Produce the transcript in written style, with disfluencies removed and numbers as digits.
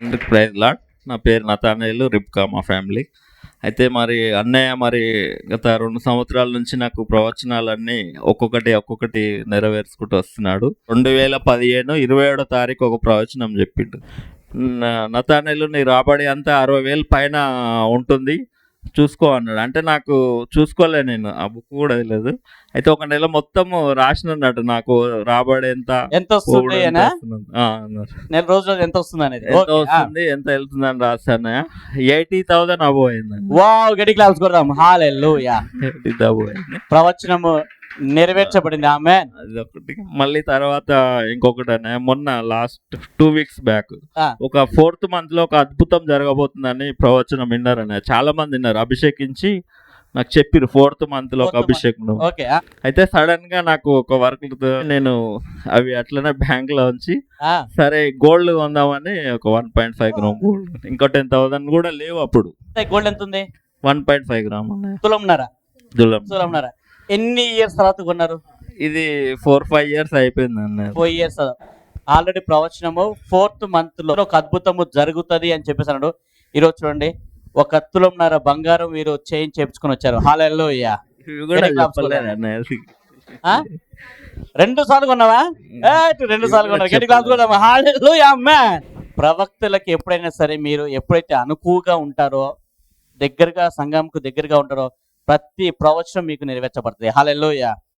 అందుకు praise lord. నా పేరు నతానేలు, రిబ్కా మా ఫ్యామిలీ. అయితే మరి అన్నయ్య మరి గత 2 సంవత్సరాల నుంచి నాకు ప్రవచనాలన్నీ ఒక్కొక్కటి నెరవేర్చుకుంటూ వస్తున్నాడు. 2015 27వ తారీఖు ఒక ప్రవచనం చెప్పిండు. నతానేలు నీ రాబడి అంతా 60,000 పైన ఉంటుంది, చూసుకో అన్నాడు. అంటే నాకు చూసుకోలే, నేను ఆ బుక్ కూడా లేదు. అయితే ఒక నెల మొత్తము రాసినట్టు నాకు రాబడి ఎంత ఎంత వస్తుంది పోవుడు ఎంత అనా? వస్తుంది అన్నారు. నెల రోజులు ఎంత వస్తుంది అనేది. ఎంత వస్తుంది ఎంత వెళ్తుందని రాశాను. 80,000 అబో అయిందండి. వావ్, గట్టి క్లాప్స్ కొడదాం. హల్లెలూయా. 80,000 అబో అయింది. ప్రవచనము నెరవేర్చబడింది. ఆమేన్. అది ఒకటి. మళ్ళీ తర్వాత ఇంకొకటి మొన్న లాస్ట్ 2 వీక్స్ బ్యాక్ ఆ. ఒక 4th month లో ఒక అద్భుతం జరగబోతుందని ప్రవచనం విన్నారని చాలా మంది విన్నారు. అభిషేకించి నాకు చెప్పిరు 4th month లో ఒక 4th month. అభిషేకం. ఓకే. అయితే సడన్ గా నాకు ఒక వర్క్ నేను అవి అట్లనే బ్యాంక్ లో ఉంచి ఆ. సరే గోల్డ్ కొందామని ఒక 1.5 గ్రామ్ గోల్డ్, ఇంకో 10,000 కూడా లేవు అప్పుడు. గోల్డ్ ఎంత ఉంది? 1.5 గ్రామ్ తులంన్నర. దులం. తులంన్నర. ఎన్ని ఇయర్స్ తర్వాత కొన్నారు? ఇది 4-5 years అయిపోయింది అన్నారు. 4 years. ఆల్రెడీ ప్రవచనము 4th month లో ఒక అద్భుతము జరుగుతుంది అని చెప్పేసి అన్నాడు. ఈరోజు చూడండి, 1 తులంన్నర బంగారం మీరు చేంజ్ చేపించుకొని వచ్చారు. హల్లెలూయా. ఇవి కూడా Very claps చెప్పలేదు కొడాలి. అన్నయ్య. 2 సార్లు కొన్నావా? 2 సార్లు కొన్నావు. గట్టి క్లాప్స్ కొడదాం. హల్లెలూయా. ఆమేన్. ప్రవక్తలకు ఎప్పుడైనా సరే మీరు ఎప్పుడైతే అనుకువగా ఉంటారో, దగ్గరగా సంఘంకు దగ్గరగా ఉంటారో, ప్రతి ప్రవచనం మీకు నెరవేర్చబడుతుంది. హల్లెలూయా.